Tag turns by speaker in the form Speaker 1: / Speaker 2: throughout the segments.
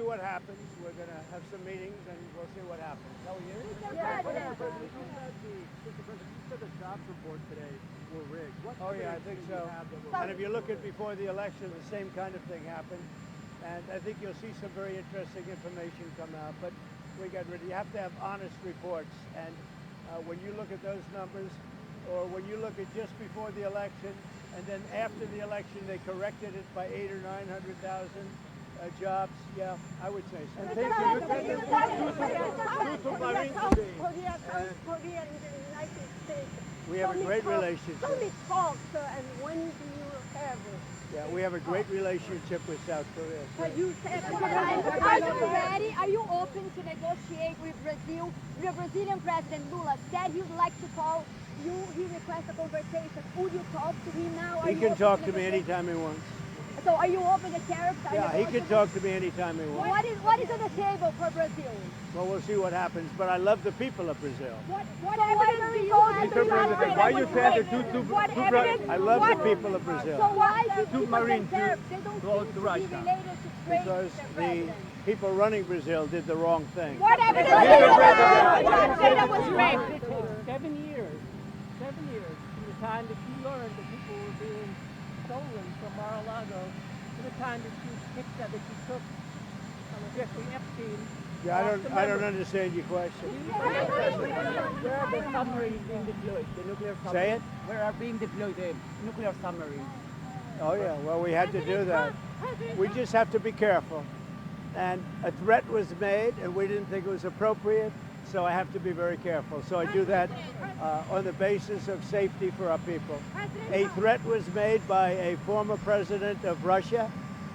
Speaker 1: what happens. We're going to have some meetings, and we'll see what happens. How are you?
Speaker 2: Yeah,
Speaker 3: Mr. President, you said the jobs report today were rigged. What
Speaker 1: Oh, yeah, I think
Speaker 3: evidence do you
Speaker 1: so.
Speaker 3: have that were
Speaker 1: And if you look at
Speaker 3: rigged?
Speaker 1: before the election, the same kind of thing happened. And I think you'll see some very interesting information come out. But we got ready. You have to have honest reports. And when you look at those numbers, or when you look at just before the election, and then after the election, they corrected it by 800,000 or 900,000 jobs. Yeah, I would say so.
Speaker 3: And thank you. Two submarines today.
Speaker 2: Korea in the United States.
Speaker 1: We have a great relationship.
Speaker 2: So many talks, and when do you have it?
Speaker 1: Yeah, we have a great relationship with South Korea.
Speaker 2: You said
Speaker 4: Are you ready? Are you open to negotiate with Brazil? The Brazilian President Lula said he would like to call you. He requested a conversation. Would you talk to him now?
Speaker 1: He can talk to me anytime he wants.
Speaker 4: So are you open to tariffs?
Speaker 1: Yeah, he can talk to me anytime he wants.
Speaker 4: What is on the table for Brazil?
Speaker 1: Well, we'll see what happens. But I love the people of Brazil.
Speaker 4: What evidence do you have?
Speaker 3: Mr. President, why you said the
Speaker 1: I love the people of Brazil.
Speaker 4: So why do
Speaker 3: two
Speaker 4: people
Speaker 3: marines
Speaker 4: say tariffs? They don't
Speaker 3: close
Speaker 4: seem
Speaker 3: to
Speaker 4: to
Speaker 3: Russia.
Speaker 4: be related to trade
Speaker 1: Because
Speaker 4: with the
Speaker 1: the
Speaker 4: president.
Speaker 1: people running Brazil did the wrong thing.
Speaker 4: What evidence do you have?
Speaker 5: Say that was rigged. It takes 7 years from the time that you learned that people were being stolen from Mar-a-Lago to the time that you picked up, that you took Jeffrey Epstein.
Speaker 1: Yeah, I don't understand your question.
Speaker 5: Where are the submarines being deployed? The nuclear submarines?
Speaker 1: Say it?
Speaker 5: Where are being deployed the nuclear submarines?
Speaker 1: Oh, yeah. Well, we had to do that. We just have to be careful. And a threat was made, and we didn't think it was appropriate, so I have to be very careful. So I do that on the basis of safety for our people. A threat was made by a former president of Russia,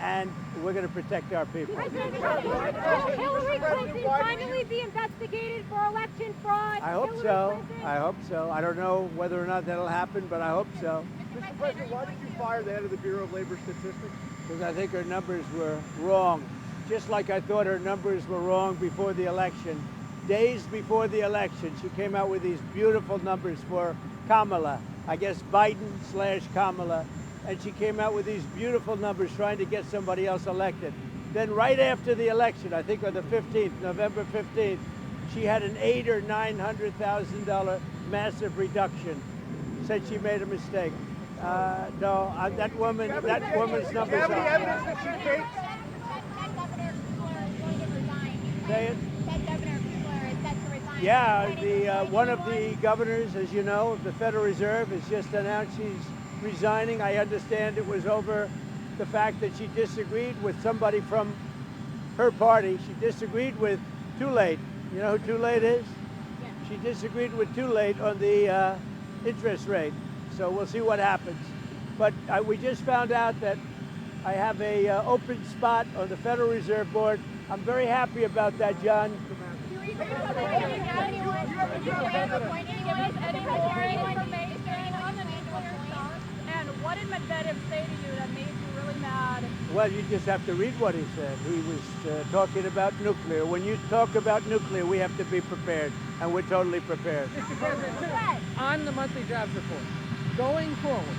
Speaker 1: and we're going to protect our people.
Speaker 4: Will Hillary Clinton finally be investigated for election fraud?
Speaker 1: I hope so. I hope so. I don't know whether or not that'll happen, but I hope so.
Speaker 3: Mr. President, why did you fire the head of the Bureau of Labor Statistics?
Speaker 1: Because I think her numbers were wrong. Just like I thought her numbers were wrong before the election. Days before the election, she came out with these beautiful numbers for Kamala. I guess Biden/Kamala. And she came out with these beautiful numbers trying to get somebody else elected. Then right after the election, I think on the 15th, November 15th, she had an $800,000 or $900,000 massive reduction. Said she made a mistake. No, that woman's numbers
Speaker 3: Do you have any
Speaker 1: are.
Speaker 3: evidence that she faked?
Speaker 1: Say it.
Speaker 4: Governor Cooper is set to resign.
Speaker 1: Yeah, one of the governors, as you know, of the Federal Reserve has just announced she's resigning. I understand it was over the fact that she disagreed with somebody from her party. She disagreed with Too Late. You know who Too Late is?
Speaker 4: Yeah.
Speaker 1: She disagreed with Too Late on the interest rate. So we'll see what happens. But we just found out that I have a open spot on the Federal Reserve Board. I'm very happy about that, John.
Speaker 6: And what did Medvedev say to you that made you really mad?
Speaker 1: Well, you just have to read what he said. He was talking about nuclear. When you talk about nuclear, we have to be prepared, and we're totally prepared.
Speaker 5: Mr. President, on the monthly jobs report, going forward,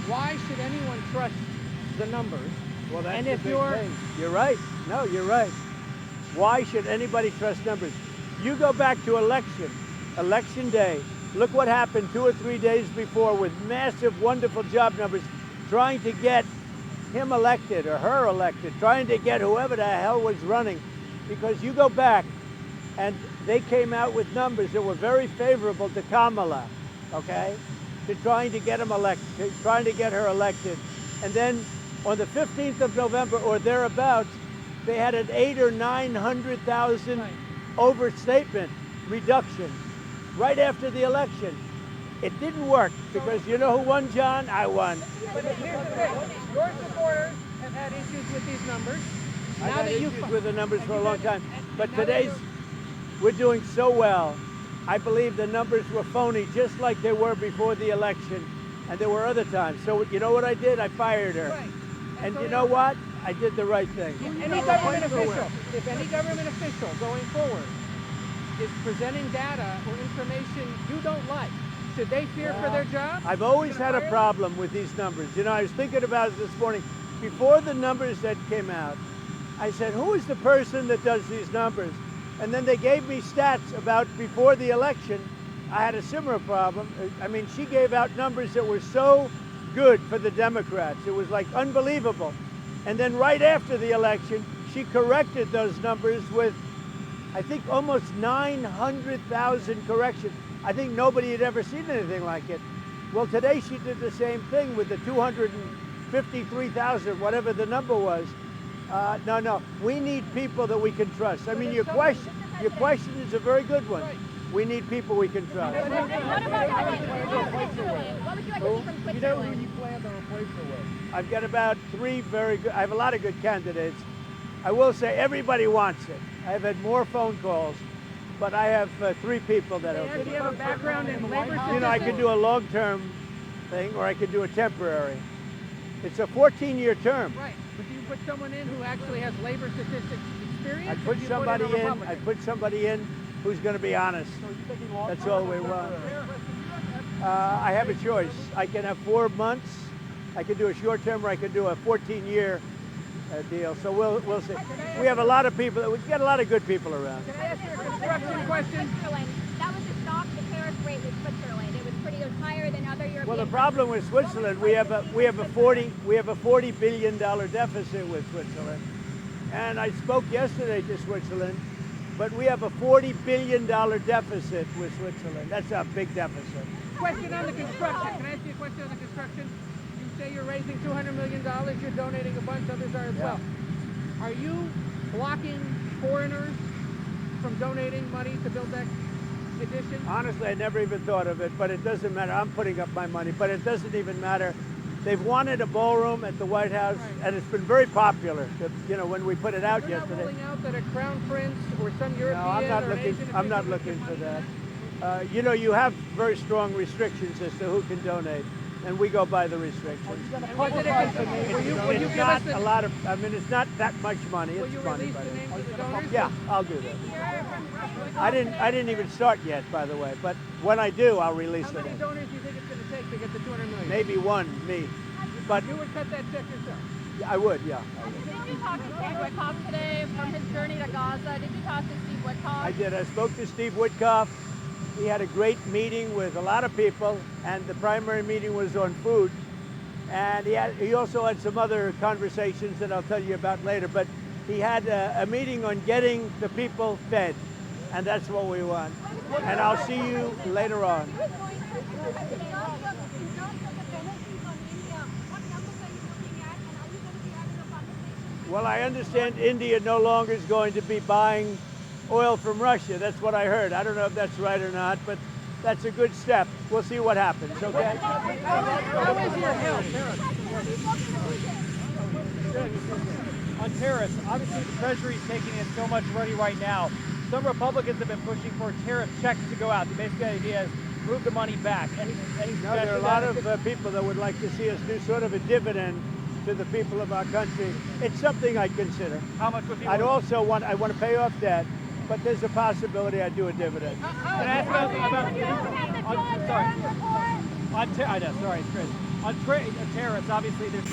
Speaker 5: why should anyone trust the numbers?
Speaker 1: Well, that's
Speaker 5: And
Speaker 1: the
Speaker 5: if
Speaker 1: big
Speaker 5: you're-
Speaker 1: thing. You're right. No, you're right. Why should anybody trust numbers? You go back to election day. Look what happened 2 or 3 days before with massive, wonderful job numbers, trying to get him elected or her elected, trying to get whoever the hell was running. Because you go back, and they came out with numbers that were very favorable to Kamala, okay, to trying to get him elected, trying to get her elected. And then on the 15th of November or thereabouts, they had an 800,000 or 900,000 overstatement reduction right after the election. It didn't work because you know who won, John? I won.
Speaker 5: But here's the thing. Your supporters have had issues with these numbers.
Speaker 1: I've
Speaker 5: Now
Speaker 1: had
Speaker 5: that
Speaker 1: issues with the numbers for a
Speaker 5: and
Speaker 1: long
Speaker 5: you've
Speaker 1: time.
Speaker 5: had-
Speaker 1: But
Speaker 5: now that
Speaker 1: today's,
Speaker 5: you're-
Speaker 1: we're doing so well. I believe the numbers were phony, just like they were before the election. And there were other times. So you know what I did? I fired her.
Speaker 5: Right.
Speaker 1: And
Speaker 5: so
Speaker 1: you know what? I did the right thing.
Speaker 5: If any government official going forward is presenting data or information you don't like, should they fear for their job?
Speaker 1: I've always had a problem with these numbers. You know, I was thinking about it this morning. Before the numbers that came out, I said, who is the person that does these numbers? And then they gave me stats about before the election. I had a similar problem. I mean, she gave out numbers that were so good for the Democrats. It was like unbelievable. And then right after the election, she corrected those numbers with, I think, almost 900,000 corrections. I think nobody had ever seen anything like it. Well, today she did the same thing with the 253,000, whatever the number was. No, we need people that we can trust. I mean, your question is a very good one. We need people we can trust.
Speaker 6: What about Switzerland? What would you like to see from
Speaker 3: You know who
Speaker 6: Switzerland?
Speaker 3: you plan to replace her with?
Speaker 1: I've got about 3 very good, I have a lot of good candidates. I will say everybody wants it. I've had more phone calls, but I have 3 people that
Speaker 5: Do
Speaker 1: are.
Speaker 5: you have a background in labor
Speaker 1: You know, I could do a long-term thing, or I could do a temporary. It's a 14-year term.
Speaker 5: Right, but do you put someone in who actually has labor statistics experience?
Speaker 1: I
Speaker 5: or
Speaker 1: put
Speaker 5: do you
Speaker 1: somebody
Speaker 5: in. a
Speaker 1: in. I
Speaker 5: Republican?
Speaker 1: put somebody in who's going to be honest.
Speaker 3: So you're thinking long
Speaker 1: That's
Speaker 3: term
Speaker 1: all
Speaker 3: or
Speaker 1: we want.
Speaker 3: temporary?
Speaker 1: I have a choice. I can have 4 months. I can do a short term, or I can do a 14-year deal. So we'll see. We have a lot of people. We've got a lot of good people around.
Speaker 5: Can I ask you a construction question?
Speaker 6: Switzerland. That was the stock, the tariff rate with Switzerland. It was it was higher than other European
Speaker 1: Well, the problem with Switzerland, we have a $40 billion deficit with Switzerland, and I spoke yesterday to Switzerland, but we have a $40 billion deficit with Switzerland. That's a big deficit.
Speaker 5: Question on the construction. Can I ask you a question on the construction? You say you're raising $200 million. You're donating a bunch. Others are as well. Are you blocking foreigners from donating money to build that addition?
Speaker 1: Honestly, I never even thought of it, but it doesn't matter. I'm putting up my money, but it doesn't even matter. They've wanted a ballroom at the White House, and it's been very popular. You know, when we put it out
Speaker 5: You're not
Speaker 1: yesterday.
Speaker 5: ruling out that a crown prince or some European
Speaker 1: No, I'm not
Speaker 5: or
Speaker 1: looking.
Speaker 5: Asian
Speaker 1: I'm not
Speaker 5: official
Speaker 1: looking
Speaker 5: would
Speaker 1: for
Speaker 5: give money
Speaker 1: that. You know, you have very strong restrictions as to who can donate, and we go by the restrictions.
Speaker 5: And was it a con- will you
Speaker 1: It's
Speaker 5: give
Speaker 1: not
Speaker 5: us the,
Speaker 1: a lot of. I mean, it's not that much money.
Speaker 5: will
Speaker 1: It's
Speaker 5: you
Speaker 1: money,
Speaker 5: release
Speaker 1: but
Speaker 5: the names of the donors?
Speaker 1: yeah, I'll do that. I didn't even start yet, by the way. But when I do, I'll release
Speaker 5: How
Speaker 1: the
Speaker 5: many
Speaker 1: name.
Speaker 5: donors do you think it's going to take to get the 200 million?
Speaker 1: Maybe one, me. But
Speaker 5: You would cut that check yourself.
Speaker 1: I would, yeah.
Speaker 6: Did you talk to Steve Witkoff today from his journey to Gaza? Did you talk to Steve Witkoff?
Speaker 1: I did. I spoke to Steve Witkoff. He had a great meeting with a lot of people, and the primary meeting was on food. And he also had some other conversations that I'll tell you about later. But he had a meeting on getting the people fed, and that's what we want. And I'll see you later on. Well, I understand India no longer is going to be buying oil from Russia. That's what I heard. I don't know if that's right or not, but that's a good step. We'll see what happens, okay?
Speaker 5: How is your health?
Speaker 3: On tariffs, obviously the Treasury is taking in so much money right now. Some Republicans have been pushing for tariff checks to go out. The basic idea is move the money back. Any
Speaker 1: No, there are a lot of people that would like to see us do sort of a dividend to the people of our country. It's something I'd consider.
Speaker 3: How much would be?
Speaker 1: I want to pay off debt, but there's a possibility I'd do a dividend.
Speaker 3: Can I ask about I know, sorry, it's Chris. On tariffs, obviously there's